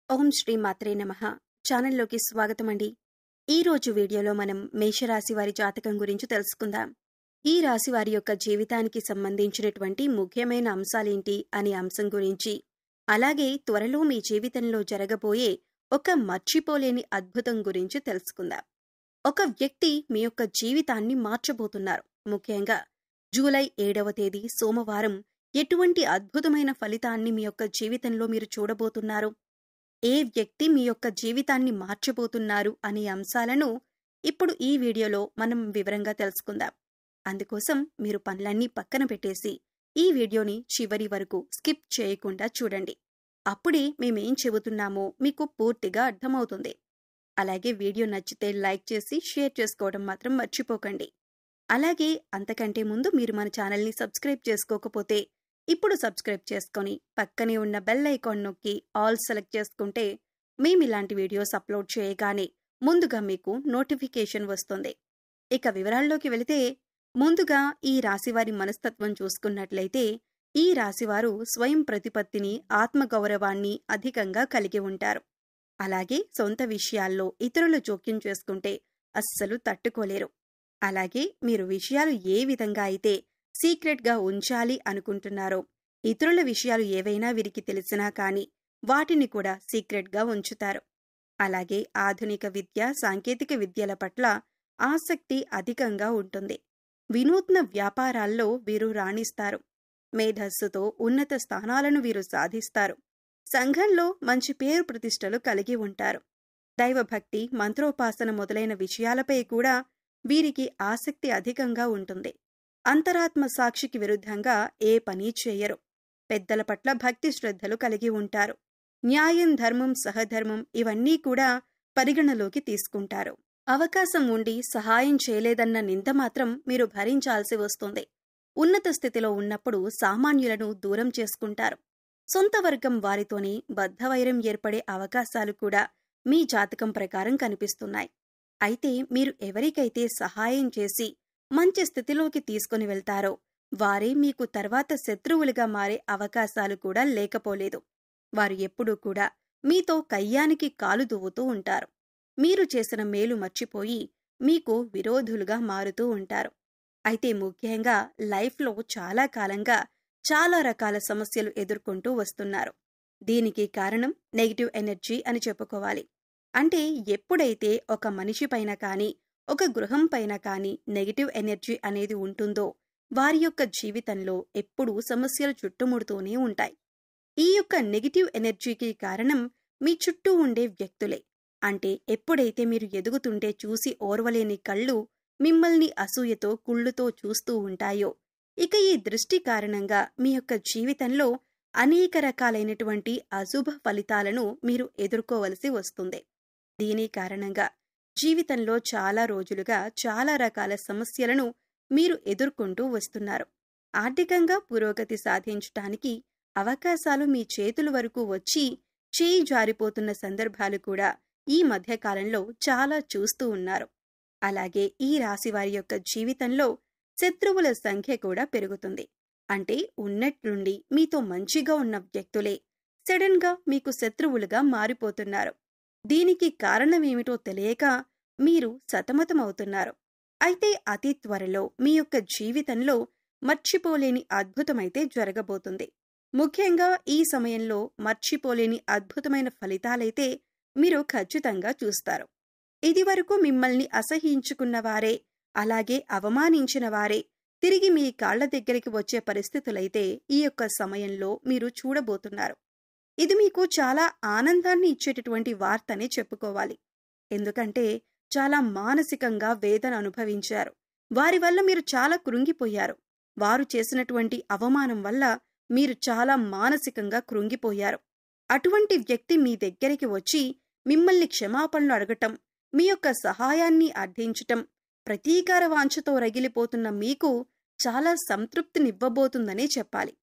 ఓం శ్రీ మాత్రే నమః. ఛానల్లోకి స్వాగతం అండి. ఈ రోజు వీడియోలో మనం మేషరాశి వారి జాతకం గురించి తెలుసుకుందాం. ఈ రాశి వారి యొక్క జీవితానికి సంబంధించినటువంటి ముఖ్యమైన అంశాలేంటి అనే అంశం గురించి, అలాగే త్వరలో మీ జీవితంలో జరగబోయే ఒక మర్చిపోలేని అద్భుతం గురించి తెలుసుకుందాం. ఒక వ్యక్తి మీ యొక్క జీవితాన్ని మార్చబోతున్నారు. ముఖ్యంగా జూలై 7వ తేదీ సోమవారం ఎటువంటి అద్భుతమైన ఫలితాన్ని మీ యొక్క జీవితంలో మీరు చూడబోతున్నారు, ఏ వ్యక్తి మీ యొక్క జీవితాన్ని మార్చబోతున్నారు అనే అంశాలను ఇప్పుడు ఈ వీడియోలో మనం వివరంగా తెలుసుకుందాం. అందుకోసం మీరు పనులన్నీ పక్కన పెట్టేసి ఈ వీడియోని చివరి వరకు స్కిప్ చేయకుండా చూడండి. అప్పుడే మేమేం చెబుతున్నామో మీకు పూర్తిగా అర్థమవుతుంది. అలాగే వీడియో నచ్చితే లైక్ చేసి షేర్ చేసుకోవడం మాత్రం మర్చిపోకండి. అలాగే అంతకంటే ముందు మీరు మన ఛానల్ని సబ్స్క్రైబ్ చేసుకోకపోతే ఇప్పుడు సబ్స్క్రైబ్ చేసుకొని పక్కనే ఉన్న బెల్ ఐకాన్ నొక్కి ఆల్ సెలెక్ట్ చేసుకుంటే మేము ఇలాంటి వీడియోస్ అప్లోడ్ చేయగానే ముందుగా మీకు నోటిఫికేషన్ వస్తుంది. ఇక వివరాల్లోకి వెళితే, ముందుగా ఈ రాశివారి మనస్తత్వం చూసుకున్నట్లయితే ఈ రాశివారు స్వయం ప్రతిపత్తిని, ఆత్మగౌరవాన్ని అధికంగా కలిగి ఉంటారు. అలాగే సొంత విషయాల్లో ఇతరులు జోక్యం చేసుకుంటే అస్సలు తట్టుకోలేరు. అలాగే మీరు విషయాలు ఏ విధంగా అయితే సీక్రెట్గా ఉంచాలి అనుకుంటున్నారో, ఇతరుల విషయాలు ఏవైనా వీరికి తెలిసినా కానీ వాటిని కూడా సీక్రెట్గా ఉంచుతారు. అలాగే ఆధునిక విద్య, సాంకేతిక విద్యల పట్ల ఆసక్తి అధికంగా ఉంటుంది. వినూత్న వ్యాపారాల్లో వీరు రాణిస్తారు. మేధస్సుతో ఉన్నత స్థానాలను వీరు సాధిస్తారు. సంఘంలో మంచి పేరు ప్రతిష్టలు కలిగి ఉంటారు. దైవభక్తి, మంత్రోపాసన మొదలైన విషయాలపై కూడా వీరికి ఆసక్తి అధికంగా ఉంటుంది. అంతరాత్మ సాక్షికి విరుద్ధంగా ఏ పని చేయరు. పెద్దల పట్ల భక్తి శ్రద్ధలు కలిగి ఉంటారు. న్యాయం, ధర్మం, సహధర్మం ఇవన్నీ కూడా పరిగణలోకి తీసుకుంటారు. అవకాశం ఉండి సహాయం చేయలేదన్న నింద మాత్రం మీరు భరించాల్సి వస్తుంది. ఉన్నత స్థితిలో ఉన్నప్పుడు సామాన్యులను దూరం చేసుకుంటారు. సొంత వర్గం వారితోనే బద్ధవైరం ఏర్పడే అవకాశాలు కూడా మీ జాతకం ప్రకారం కనిపిస్తున్నాయి. అయితే మీరు ఎవరికైతే సహాయం చేసి మంచి స్థితిలోకి తీసుకుని వెళ్తారో వారే మీకు తర్వాత శత్రువులుగా మారే అవకాశాలు కూడా లేకపోలేదు. వారు ఎప్పుడూ కూడా మీతో కయ్యానికి కాలు దువ్వుతూ ఉంటారు. మీరు చేసిన మేలు మర్చిపోయి మీకు విరోధులుగా మారుతూ ఉంటారు. అయితే ముఖ్యంగా లైఫ్లో చాలా కాలంగా చాలా రకాల సమస్యలు ఎదుర్కొంటూ వస్తున్నారు. దీనికి కారణం నెగిటివ్ ఎనర్జీ అని చెప్పుకోవాలి. అంటే ఎప్పుడైతే ఒక మనిషి పైన కానీ, ఒక గృహం పైన కానీ నెగిటివ్ ఎనర్జీ అనేది ఉంటుందో వారి యొక్క జీవితంలో ఎప్పుడూ సమస్యలు చుట్టుముడుతూనే ఉంటాయి. ఈ యొక్క నెగిటివ్ ఎనర్జీకి కారణం మీ చుట్టూ ఉండే వ్యక్తులే. అంటే ఎప్పుడైతే మీరు ఎదుగుతుంటే చూసి ఓర్వలేని కళ్ళు మిమ్మల్ని అసూయతో, కుళ్ళుతో చూస్తూ ఉంటాయో, ఇక ఈ దృష్టి కారణంగా మీ యొక్క జీవితంలో అనేక రకాలైనటువంటి అశుభ ఫలితాలను మీరు ఎదుర్కోవలసి వస్తుంది. దీని కారణంగా జీవితంలో చాలా రోజులుగా చాలా రకాల సమస్యలను మీరు ఎదుర్కొంటూ వస్తున్నారు. ఆర్థికంగా పురోగతి సాధించటానికి అవకాశాలు మీ చేతుల వరకు వచ్చి చేయి జారిపోతున్న సందర్భాలు కూడా ఈ మధ్యకాలంలో చాలా చూస్తూ ఉన్నారు. అలాగే ఈ రాశివారి యొక్క జీవితంలో శత్రువుల సంఖ్య కూడా పెరుగుతుంది. అంటే ఉన్నట్లుండి మీతో మంచిగా ఉన్న వ్యక్తులే సడన్ గా మీకు శత్రువులుగా మారిపోతున్నారు. దీనికి కారణమేమిటో తెలియక మీరు సతమతమవుతున్నారు. అయితే అతి త్వరలో మీ యొక్క జీవితంలో మర్చిపోలేని అద్భుతమైతే జరగబోతుంది. ముఖ్యంగా ఈ సమయంలో మర్చిపోలేని అద్భుతమైన ఫలితాలైతే మీరు ఖచ్చితంగా చూస్తారు. ఇదివరకు మిమ్మల్ని అసహ్యించుకున్న వారే, అలాగే అవమానించిన వారే తిరిగి మీ కాళ్ల దగ్గరికి వచ్చే పరిస్థితులైతే ఈ యొక్క సమయంలో మీరు చూడబోతున్నారు. ఇది మీకు చాలా ఆనందాన్ని ఇచ్చేటటువంటి వార్తనే చెప్పుకోవాలి. ఎందుకంటే చాలా మానసికంగా వేదన అనుభవించారు. వారి వల్ల మీరు చాలా కృంగిపోయారు. వారు చేసినటువంటి అవమానం వల్ల మీరు చాలా మానసికంగా కృంగిపోయారు. అటువంటి వ్యక్తి మీ దగ్గరికి వచ్చి మిమ్మల్ని క్షమాపణలు అడగటం, మీ యొక్క సహాయాన్ని అర్థించటం, ప్రతీకార వాంఛతో రగిలిపోతున్న మీకు చాలా సంతృప్తినివ్వబోతుందనే చెప్పాలి.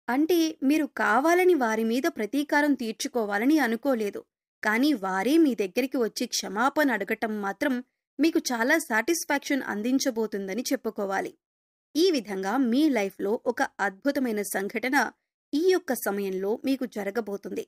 అంటే మీరు కావాలని వారి మీద ప్రతీకారం తీర్చుకోవాలని అనుకోలేదు. కానీ వారే మీ దగ్గరికి వచ్చి క్షమాపణ అడగటం మాత్రం మీకు చాలా సాటిస్ఫాక్షన్ అందించబోతుందని చెప్పుకోవాలి. ఈ విధంగా మీ లైఫ్లో ఒక అద్భుతమైన సంఘటన ఈ యొక్క సమయంలో మీకు జరగబోతుంది.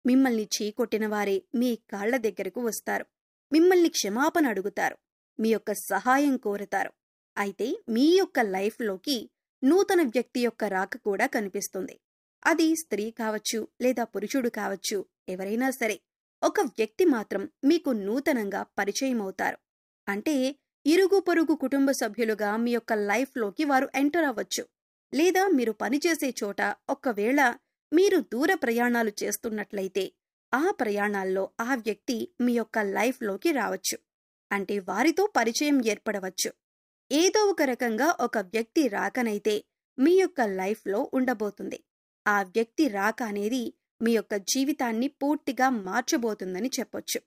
మిమ్మల్ని చీకొట్టిన వారే మీ కాళ్ల దగ్గరకు వస్తారు. మిమ్మల్ని క్షమాపణ అడుగుతారు. మీ యొక్క సహాయం కోరుతారు. అయితే మీ యొక్క లైఫ్లోకి నూతన వ్యక్తి యొక్క రాక కూడా కనిపిస్తుంది. అది స్త్రీ కావచ్చు లేదా పురుషుడు కావచ్చు, ఎవరైనా సరే ఒక వ్యక్తి మాత్రం మీకు నూతనంగా పరిచయం అవుతారు. అంటే ఇరుగు పొరుగు కుటుంబ సభ్యులుగా మీ యొక్క లైఫ్లోకి వారు ఎంటర్ అవ్వచ్చు. లేదా మీరు పనిచేసే చోట ఒకవేళ మీరు దూర ప్రయాణాలు చేస్తున్నట్లయితే ఆ ప్రయాణాల్లో ఆ వ్యక్తి మీ యొక్క లైఫ్లోకి రావచ్చు. అంటే వారితో పరిచయం ఏర్పడవచ్చు. ఏదో ఒక రకంగా ఒక వ్యక్తి రాకనైతే మీ యొక్క లైఫ్లో ఉండబోతుంది. ఆ వ్యక్తి రాక అనేది మీ యొక్క జీవితాన్ని పూర్తిగా మార్చబోతుందని చెప్పొచ్చు.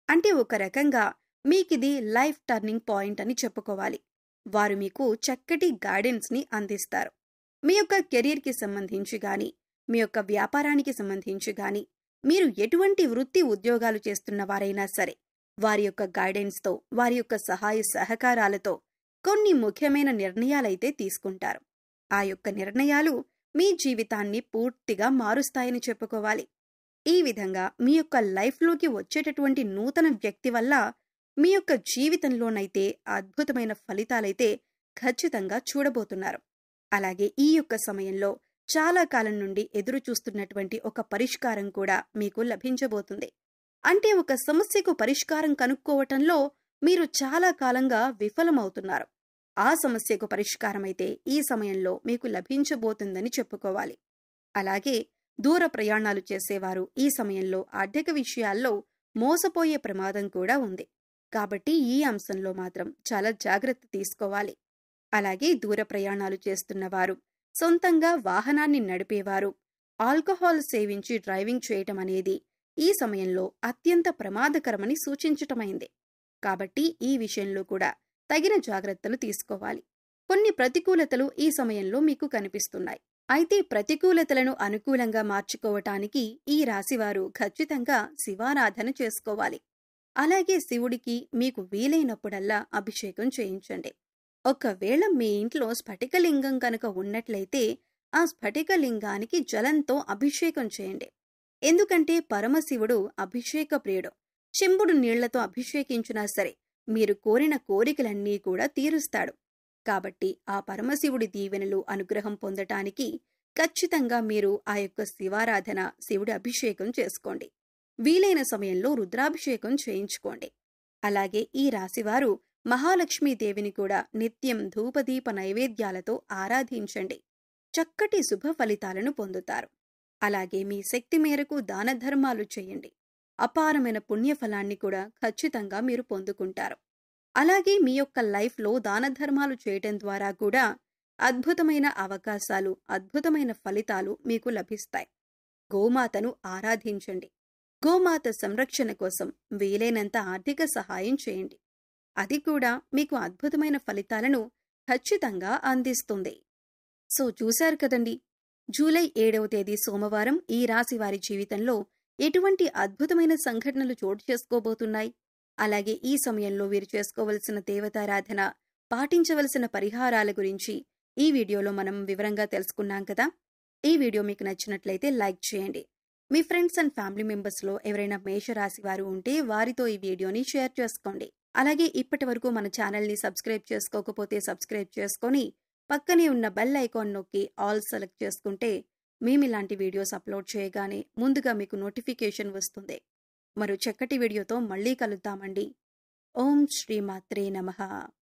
అంటే ఒక రకంగా మీకిది లైఫ్ టర్నింగ్ పాయింట్ అని చెప్పుకోవాలి. వారు మీకు చక్కటి గైడెన్స్ని అందిస్తారు. మీ యొక్క కెరీర్కి సంబంధించి గాని, మీ యొక్క వ్యాపారానికి సంబంధించి గాని, మీరు ఎటువంటి వృత్తి ఉద్యోగాలు చేస్తున్న వారైనా సరే వారి యొక్క గైడెన్స్తో, వారి యొక్క సహాయ సహకారాలతో కొన్ని ముఖ్యమైన నిర్ణయాలైతే తీసుకుంటారు. ఆ యొక్క నిర్ణయాలు మీ జీవితాన్ని పూర్తిగా మారుస్తాయని చెప్పుకోవాలి. ఈ విధంగా మీ యొక్క లైఫ్లోకి వచ్చేటటువంటి నూతన వ్యక్తి వల్ల మీ యొక్క జీవితంలోనైతే అద్భుతమైన ఫలితాలైతే ఖచ్చితంగా చూడబోతున్నారు. అలాగే ఈ యొక్క సమయంలో చాలా కాలం నుండి ఎదురు చూస్తున్నటువంటి ఒక పరిష్కారం కూడా మీకు లభించబోతుంది. అంటే ఒక సమస్యకు పరిష్కారం కనుక్కోవటంలో మీరు చాలా కాలంగా విఫలమవుతున్నారు. ఆ సమస్యకు పరిష్కారమైతే ఈ సమయంలో మీకు లభించబోతుందని చెప్పుకోవాలి. అలాగే దూర ప్రయాణాలు చేసేవారు ఈ సమయంలో ఆర్థిక విషయాల్లో మోసపోయే ప్రమాదం కూడా ఉంది. కాబట్టి ఈ అంశంలో మాత్రం చాలా జాగ్రత్త తీసుకోవాలి. అలాగే దూర ప్రయాణాలు చేస్తున్నవారు, సొంతంగా వాహనాన్ని నడిపేవారు, ఆల్కహాల్ సేవించి డ్రైవింగ్ చేయటం అనేది ఈ సమయంలో అత్యంత ప్రమాదకరమని సూచించటమైంది. కాబట్టి ఈ విషయంలో కూడా తగిన జాగ్రత్తలు తీసుకోవాలి. కొన్ని ప్రతికూలతలు ఈ సమయంలో మీకు కనిపిస్తున్నాయి. అయితే ప్రతికూలతలను అనుకూలంగా మార్చుకోవటానికి ఈ రాశివారు ఖచ్చితంగా శివారాధన చేసుకోవాలి. అలాగే శివుడికి మీకు వీలైనప్పుడల్లా అభిషేకం చేయించండి. ఒకవేళ మీ ఇంట్లో స్ఫటికలింగం కనుక ఉన్నట్లయితే ఆ స్ఫటికలింగానికి జలంతో అభిషేకం చేయండి. ఎందుకంటే పరమశివుడు అభిషేక ప్రియుడు. చెంబుడు నీళ్లతో అభిషేకించినా సరే మీరు కోరిన కోరికలన్నీ కూడా తీరుస్తాడు. కాబట్టి ఆ పరమశివుడి దీవెనలు, అనుగ్రహం పొందటానికి ఖచ్చితంగా మీరు ఆ యొక్క శివారాధన, శివుడి అభిషేకం చేసుకోండి. వీలైన సమయంలో రుద్రాభిషేకం చేయించుకోండి. అలాగే ఈ రాశివారు మహాలక్ష్మీదేవిని కూడా నిత్యం ధూపదీప నైవేద్యాలతో ఆరాధించండి. చక్కటి శుభ ఫలితాలను పొందుతారు. అలాగే మీ శక్తి మేరకు దాన ధర్మాలు చేయండి. అపారమైన పుణ్యఫలాన్ని కూడా ఖచ్చితంగా మీరు పొందుకుంటారు. అలాగే మీ యొక్క లైఫ్లో దాన ధర్మాలు చేయటం ద్వారా కూడా అద్భుతమైన అవకాశాలు, అద్భుతమైన ఫలితాలు మీకు లభిస్తాయి. గోమాతను ఆరాధించండి. గోమాత సంరక్షణ కోసం వీలైనంత ఆర్థిక సహాయం చేయండి. అది కూడా మీకు అద్భుతమైన ఫలితాలను ఖచ్చితంగా అందిస్తుంది. సో చూశారు కదండి, జూలై 7వ తేదీ సోమవారం ఈ రాశి వారి జీవితంలో ఎటువంటి అద్భుతమైన సంఘటనలు చోటు చేసుకోబోతున్నాయి. అలాగే ఈ సమయంలో వీరు చేసుకోవలసిన దేవతారాధన, పాటించవలసిన పరిహారాల గురించి ఈ వీడియోలో మనం వివరంగా తెలుసుకున్నాం కదా. ఈ వీడియో మీకు నచ్చినట్లయితే లైక్ చేయండి. మీ ఫ్రెండ్స్ అండ్ ఫ్యామిలీ మెంబర్స్లో ఎవరైనా మేషరాశి వారు ఉంటే వారితో ఈ వీడియోని షేర్ చేసుకోండి. అలాగే ఇప్పటి వరకు మన ఛానల్ని సబ్స్క్రైబ్ చేసుకోకపోతే సబ్స్క్రైబ్ చేసుకొని పక్కనే ఉన్న బెల్ ఐకాన్ నొక్కి ఆల్ సెలెక్ట్ చేసుకుంటే మేమిలాంటి వీడియోస్ అప్లోడ్ చేయగానే ముందుగా మీకు నోటిఫికేషన్ వస్తుంది. మరో చక్కటి వీడియోతో మళ్ళీ కలుద్దామండి. ఓం శ్రీ మాత్రే నమః.